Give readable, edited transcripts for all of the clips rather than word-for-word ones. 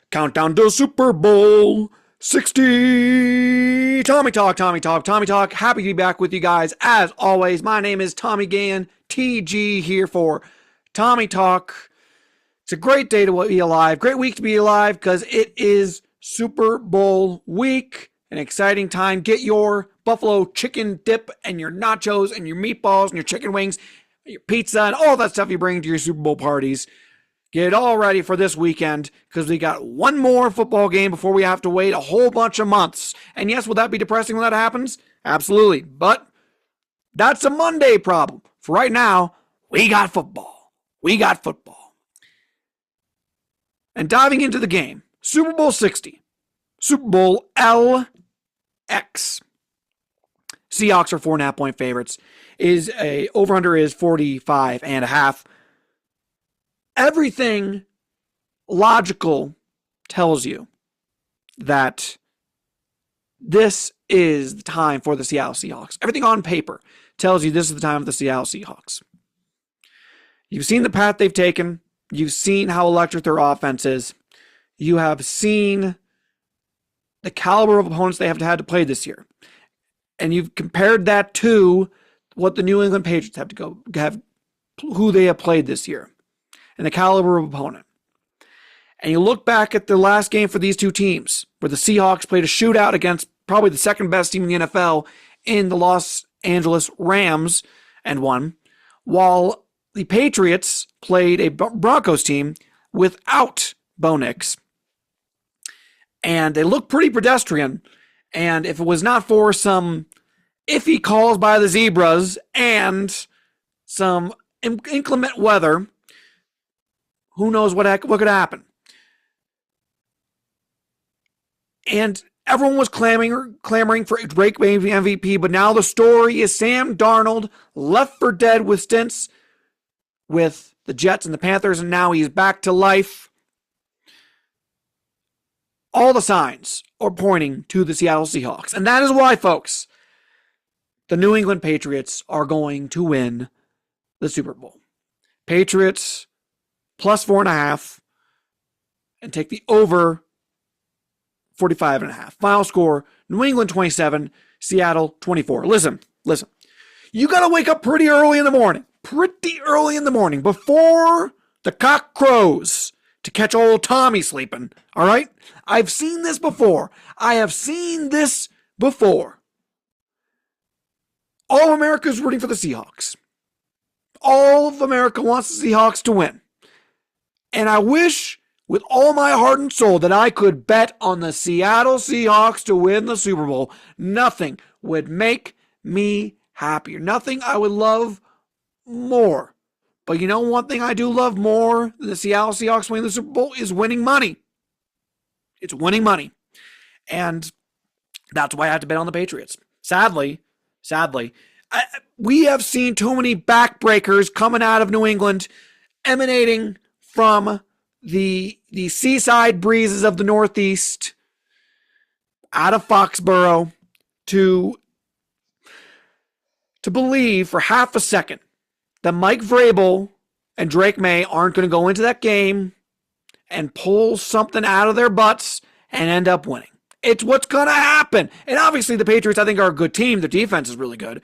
Countdown to Super Bowl 60. Tommy Talk, Tommy Talk, Tommy Talk. Happy to be back with you guys. As always, my name is Tommy Gann, TG, here for Tommy Talk. It's a great day to be alive. Great week to be alive because it is Super Bowl week. An exciting time. Get your buffalo chicken dip and your nachos and your meatballs and your chicken wings, your pizza and all that stuff you bring to your Super Bowl parties. Get it all ready for this weekend because we got one more football game before we have to wait a whole bunch of months. And yes, will that be depressing when that happens? Absolutely. But that's a Monday problem. For right now, we got football. We got football. And diving into the game, Super Bowl 60, Super Bowl LX. Seahawks are 4.5-point favorites. Over-under is 45.5. Everything logical tells you that this is the time for the Seattle Seahawks. Everything on paper tells you this is the time of the Seattle Seahawks. You've seen the path they've taken. You've seen how electric their offense is. You have seen the caliber of opponents they have had to play this year. And you've compared that to what the New England Patriots who they have played this year. And the caliber of opponent. And you look back at the last game for these two teams, where the Seahawks played a shootout against probably the second best team in the NFL in the Los Angeles Rams and won, while the Patriots played a Broncos team without Bo Nix. And they looked pretty pedestrian. And if it was not for some iffy calls by the Zebras and some inclement weather, who knows what could happen? And everyone was clamoring for Drake being the MVP, but now the story is Sam Darnold left for dead with stints with the Jets and the Panthers, and now he's back to life. All the signs are pointing to the Seattle Seahawks. And that is why, folks, the New England Patriots are going to win the Super Bowl. Patriots plus 4.5, and take the over 45.5. Final score, New England 27, Seattle 24. Listen. You got to wake up pretty early in the morning, before the cock crows to catch old Tommy sleeping, all right? I've seen this before. All of America is rooting for the Seahawks. All of America wants the Seahawks to win. And I wish with all my heart and soul that I could bet on the Seattle Seahawks to win the Super Bowl. Nothing would make me happier. Nothing I would love more. But you know one thing I do love more than the Seattle Seahawks winning the Super Bowl is winning money. It's winning money. And that's why I had to bet on the Patriots. Sadly, we have seen too many backbreakers coming out of New England, emanating from the seaside breezes of the Northeast, out of Foxborough, to believe for half a second that Mike Vrabel and Drake May aren't going to go into that game and pull something out of their butts and end up winning. It's what's going to happen. And obviously the Patriots, I think, are a good team. Their defense is really good.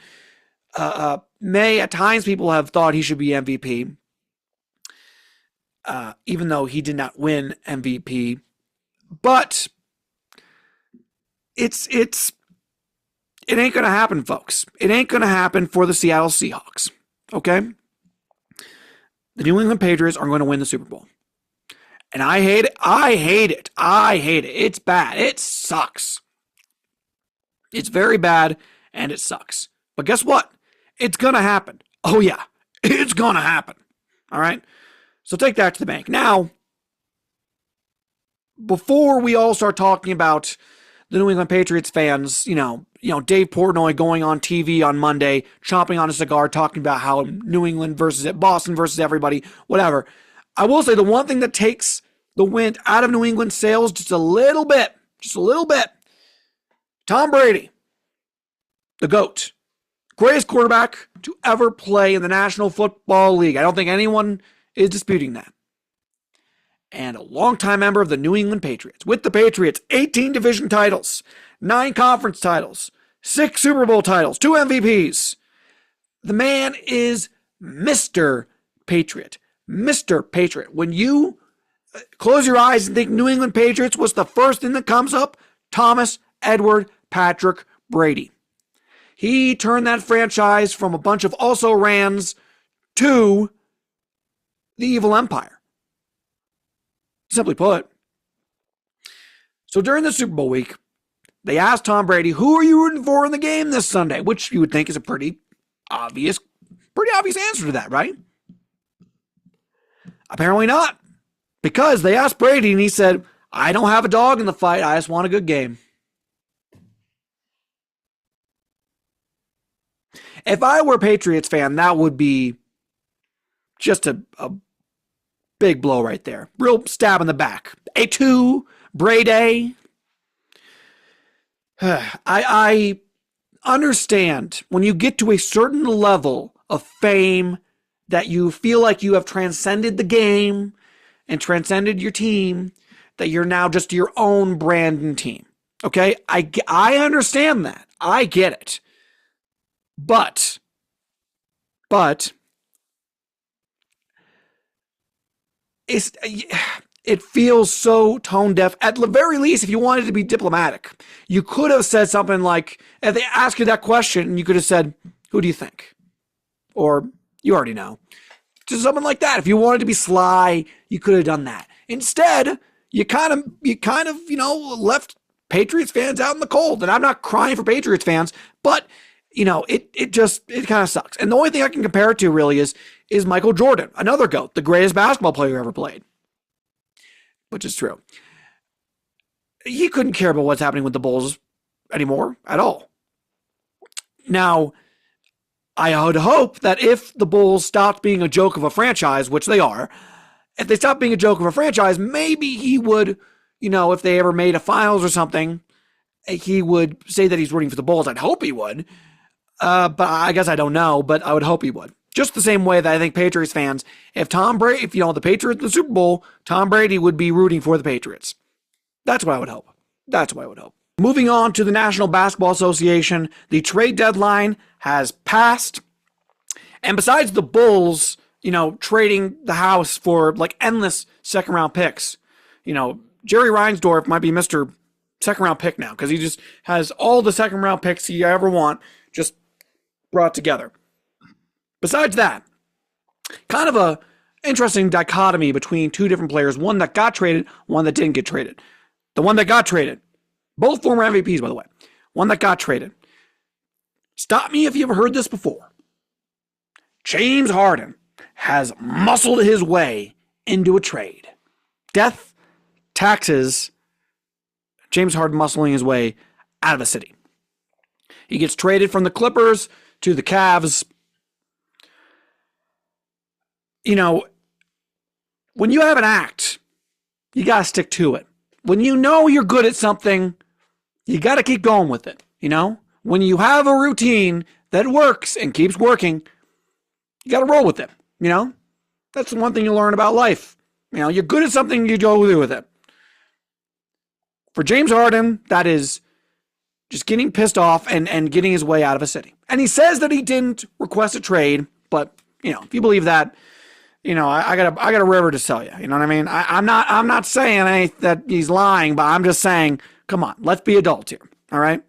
May, at times, people have thought he should be MVP. Even though he did not win MVP. But it ain't going to happen, folks. It ain't going to happen for the Seattle Seahawks. Okay? The New England Patriots are going to win the Super Bowl. And I hate it. It's bad. It sucks. It's very bad, and it sucks. But guess what? It's going to happen. Oh, yeah. It's going to happen. All right? So take that to the bank. Now, before we all start talking about the New England Patriots fans, Dave Portnoy going on TV on Monday, chomping on a cigar, talking about how New England versus Boston versus everybody, whatever. I will say the one thing that takes the wind out of New England's sails just a little bit, Tom Brady, the GOAT, greatest quarterback to ever play in the National Football League. I don't think anyone is disputing that. and a longtime member of the New England Patriots. With the Patriots, 18 division titles, 9 conference titles, 6 Super Bowl titles, 2 MVPs. The man is Mr. Patriot. Mr. Patriot. When you close your eyes and think New England Patriots, what's the first thing that comes up? Thomas Edward Patrick Brady. He turned that franchise from a bunch of also-rans to the evil empire. Simply put. So during the Super Bowl week, they asked Tom Brady, who are you rooting for in the game this Sunday? Which you would think is a pretty obvious answer to that, right? Apparently not. Because they asked Brady and he said, I don't have a dog in the fight. I just want a good game. If I were a Patriots fan, that would be just a big blow right there. Real stab in the back. A2, Brady. I understand when you get to a certain level of fame that you feel like you have transcended the game and transcended your team, that you're now just your own brand and team. Okay? I understand that. I get it. But it feels so tone deaf. At the very least, if you wanted to be diplomatic, you could have said something like, if they ask you that question, you could have said, who do you think? Or, you already know. Just something like that. If you wanted to be sly, you could have done that. Instead, you kind of, left Patriots fans out in the cold. And I'm not crying for Patriots fans, but it kind of sucks. And the only thing I can compare it to really is Michael Jordan, another GOAT, the greatest basketball player ever played. Which is true. He couldn't care about what's happening with the Bulls anymore at all. Now, I would hope that if the Bulls stopped being a joke of a franchise, which they are, if they stopped being a joke of a franchise, maybe he would, if they ever made a finals or something, he would say that he's rooting for the Bulls. I'd hope he would. But I guess I don't know, but I would hope he would. Just the same way that I think Patriots fans, if the Patriots in the Super Bowl, Tom Brady would be rooting for the Patriots. That's what I would hope. Moving on to the National Basketball Association, the trade deadline has passed. And besides the Bulls, trading the house for like endless second round picks, Jerry Reinsdorf might be Mr. Second round pick now because he just has all the second round picks you ever want just brought together. Besides that, kind of a interesting dichotomy between two different players, one that got traded, one that didn't get traded. The one that got traded, both former MVPs, by the way, one that got traded. Stop me if you've ever heard this before. James Harden has muscled his way into a trade. Death, taxes, James Harden muscling his way out of the city. He gets traded from the Clippers to the Cavs. When you have an act, you got to stick to it. When you know you're good at something, you got to keep going with it. When you have a routine that works and keeps working, you got to roll with it. That's the one thing you learn about life. You're good at something, you go through with it. For James Harden, that is just getting pissed off and getting his way out of a city. And he says that he didn't request a trade, but if you believe that, I got a river to sell you. You know what I mean? I'm not saying that he's lying, but I'm just saying, come on, let's be adults here. All right.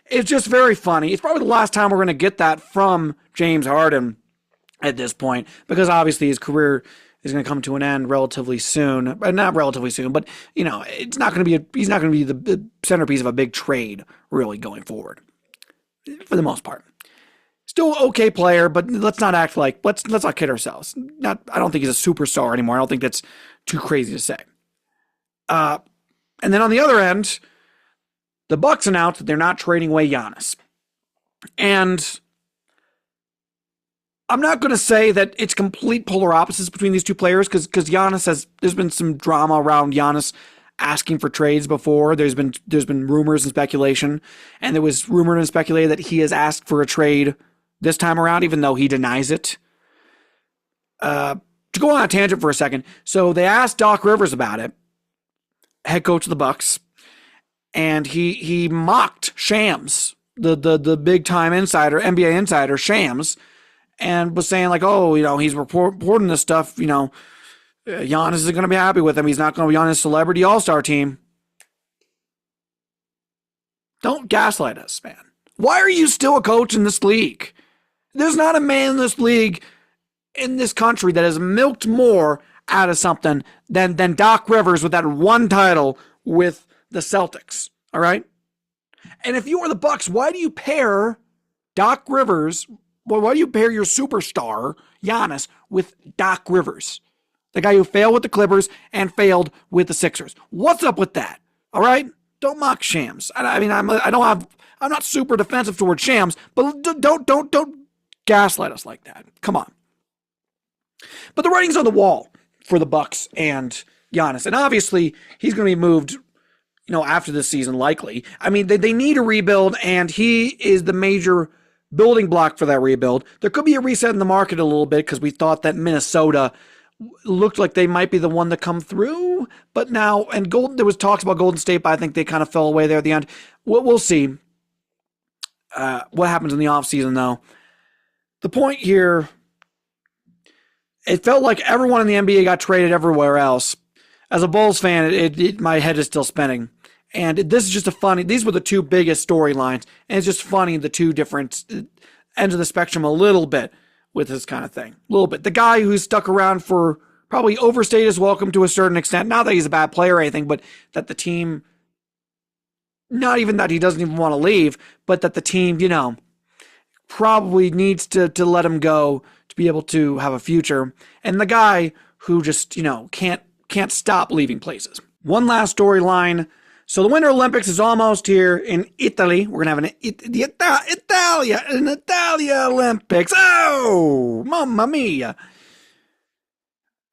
It's just very funny. It's probably the last time we're going to get that from James Harden at this point, because obviously his career is going to come to an end relatively soon. Not relatively soon, but it's not going to be he's not going to be the centerpiece of a big trade really going forward, for the most part. Still okay player, but let's not act like let's not kid ourselves. I don't think he's a superstar anymore. I don't think that's too crazy to say. And then on the other end, the Bucks announced that they're not trading away Giannis. And I'm not going to say that it's complete polar opposites between these two players because Giannis there's been some drama around Giannis asking for trades before. There's been rumors and speculation, and there was rumored and speculated that he has asked for a trade this time around, even though he denies it. to go on a tangent for a second, so they asked Doc Rivers about it, head coach of the Bucks, and he mocked Shams, the big time insider, NBA insider Shams, and was saying like, oh, he's reporting this stuff, Giannis isn't going to be happy with him. He's not going to be on his celebrity all-star team. Don't gaslight us, man. Why are you still a coach in this league? There's not a man in this league, in this country, that has milked more out of something than Doc Rivers with that one title with the Celtics. All right? And if you are the Bucks, why do you pair Doc Rivers, why do you pair your superstar, Giannis, with Doc Rivers? The guy who failed with the Clippers and failed with the Sixers. What's up with that? All right? Don't mock Shams. I'm not super defensive towards Shams, but don't gaslight us like that. Come on. But the writing's on the wall for the Bucks and Giannis. And obviously, he's going to be moved, after this season, likely. I mean, they need a rebuild, and he is the major building block for that rebuild. There could be a reset in the market a little bit because we thought that Minnesota looked like they might be the one to come through. But now, and there was talks about Golden State, but I think they kind of fell away there at the end. We'll see what happens in the offseason, though. The point here, it felt like everyone in the NBA got traded everywhere else. As a Bulls fan, my head is still spinning. And this is just these were the two biggest storylines. And it's just funny, the two different ends of the spectrum a little bit with this kind of thing. A little bit. The guy who's stuck around for probably overstayed his welcome to a certain extent. Not that he's a bad player or anything, but that the team, not even that he doesn't even want to leave, but that the team, probably needs to let him go to be able to have a future. And the guy who just, can't stop leaving places. One last storyline. So the Winter Olympics is almost here in Italy. We're going to have an Italia Olympics. Oh, mamma mia.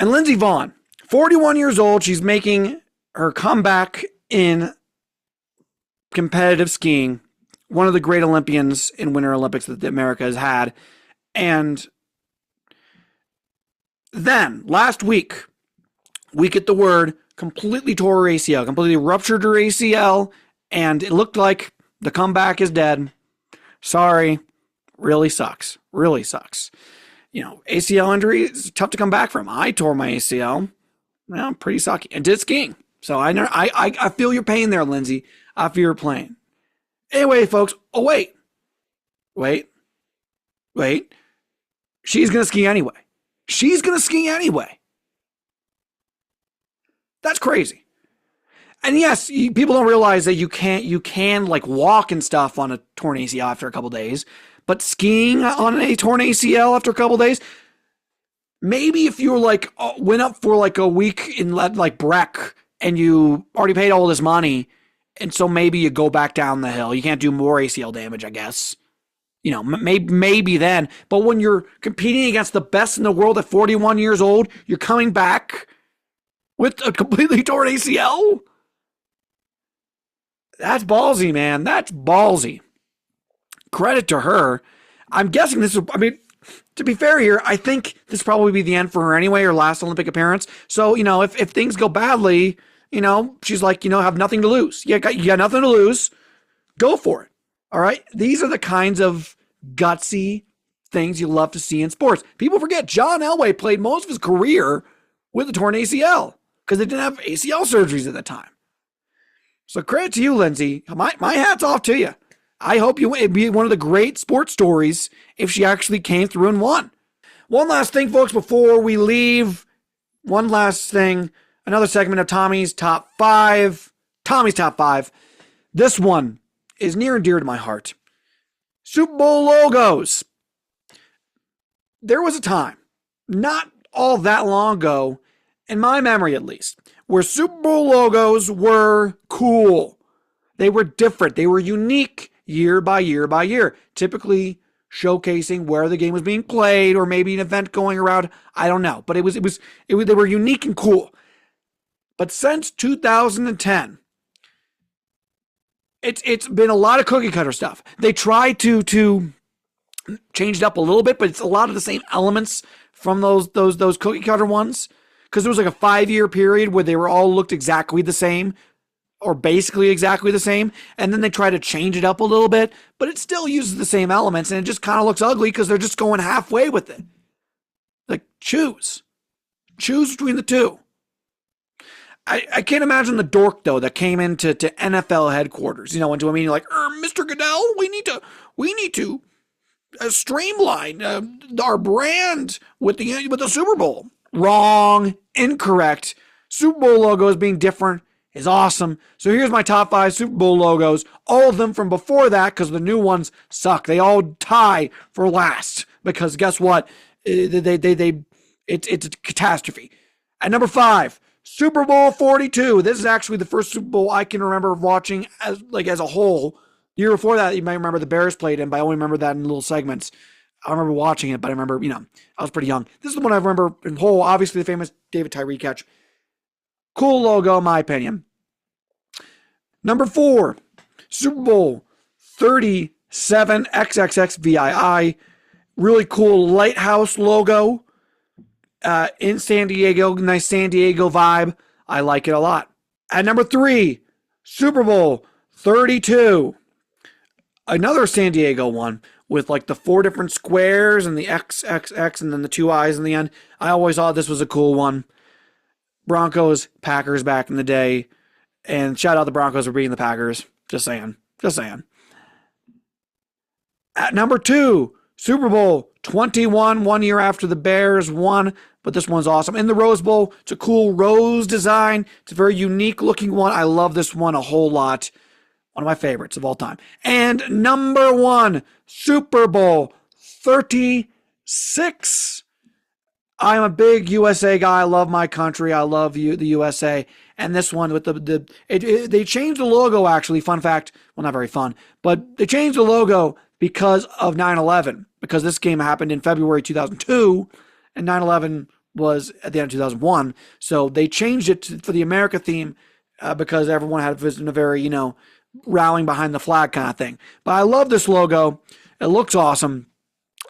And Lindsay Vonn, 41 years old. She's making her comeback in competitive skiing. One of the great Olympians in Winter Olympics that America has had. And then last week, we get the word completely tore her ACL, completely ruptured her ACL, and it looked like the comeback is dead. Sorry. Really sucks. Really sucks. ACL injury is tough to come back from. I tore my ACL. Well, pretty sucky. And did skiing. So I feel your pain there, Lindsay. I feel your pain. Anyway, folks. Oh, wait. She's going to ski anyway. That's crazy. And yes, people don't realize that you can like walk and stuff on a torn ACL after a couple days, but skiing on a torn ACL after a couple days, maybe if you were like went up for like a week in like Breck and you already paid all this money, and so maybe you go back down the hill. You can't do more ACL damage, I guess. Maybe then. But when you're competing against the best in the world at 41 years old, you're coming back with a completely torn ACL? That's ballsy, man. That's ballsy. Credit to her. I'm guessing to be fair here, I think this will probably be the end for her anyway, her last Olympic appearance. So, if things go badly, she's like, have nothing to lose. You got nothing to lose. Go for it. All right? These are the kinds of gutsy things you love to see in sports. People forget John Elway played most of his career with a torn ACL because they didn't have ACL surgeries at the time. So credit to you, Lindsay. My hat's off to you. I hope it'd be one of the great sports stories if she actually came through and won. One last thing, folks, before we leave. One last thing. Another segment of Tommy's Top 5. Tommy's Top 5. This one is near and dear to my heart. Super Bowl logos. There was a time, not all that long ago, in my memory at least, where Super Bowl logos were cool. They were different. They were unique year by year by year, typically showcasing where the game was being played or maybe an event going around. I don't know, but they were unique and cool. But since 2010, it's been a lot of cookie cutter stuff. They tried to change it up a little bit, but it's a lot of the same elements from those cookie cutter ones, because there was like a 5-year period where they were all looked exactly the same or basically exactly the same, and then they try to change it up a little bit, but it still uses the same elements, and it just kind of looks ugly because they're just going halfway with it. Like, choose between the two. I can't imagine the dork though that came into NFL headquarters. You know, into a meeting like, Mr. Goodell, we need to streamline our brand with the Super Bowl. Wrong, incorrect. Super Bowl logos being different is awesome. So here's my top 5 Super Bowl logos. All of them from before that, because the new ones suck. They all tie for last because guess what? It's a catastrophe. At number 5. Super Bowl 42. This is actually the first Super Bowl I can remember watching as a whole. The year before that, you might remember the Bears played in, but I only remember that in little segments. I remember watching it, but I remember, I was pretty young. This is the one I remember in whole. Obviously, the famous David Tyree catch. Cool logo, in my opinion. Number 4, Super Bowl 37 XXXVII. Really cool lighthouse logo. In San Diego, nice San Diego vibe. I like it a lot. At number 3, Super Bowl 32. Another San Diego one with like the 4 different squares and the XXX and then the 2 eyes in the end. I always thought this was a cool one. Broncos, Packers back in the day. And shout out the Broncos for beating the Packers. Just saying. At number 2, Super Bowl 21, 1 year after the Bears won, but this one's awesome. In the Rose Bowl, it's a cool rose design. It's a very unique looking one. I love this one a whole lot. One of my favorites of all time. And number 1, Super Bowl 36. I'm a big USA guy. I love my country. I love the USA. And this one with they changed the logo actually. Fun fact. Well, not very fun, but they changed the logo because of 9/11. Because this game happened in February 2002, and 9/11 was at the end of 2001. So they changed it for the America theme because everyone had visited a very, rallying behind the flag kind of thing. But I love this logo. It looks awesome.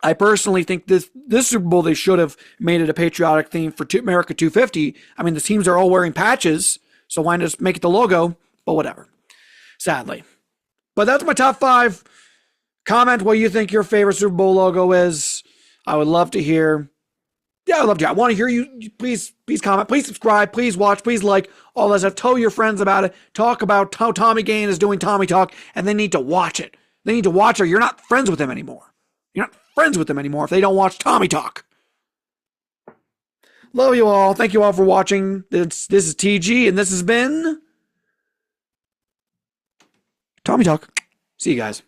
I personally think this Super Bowl, they should have made it a patriotic theme for America 250. I mean, the teams are all wearing patches, so why not just make it the logo? But whatever, sadly. But that's my top 5. Comment what you think your favorite Super Bowl logo is. I would love to hear. Yeah, I would love to. I want to hear you. Please comment. Please subscribe. Please watch. Please like all that stuff. Tell your friends about it. Talk about how Tommy Gain is doing Tommy Talk, and they need to watch it. They need to watch it. You're not friends with him anymore. You're not friends with them anymore if they don't watch Tommy Talk. Love you all. Thank you all for watching. This is TG, and this has been Tommy Talk. See you guys.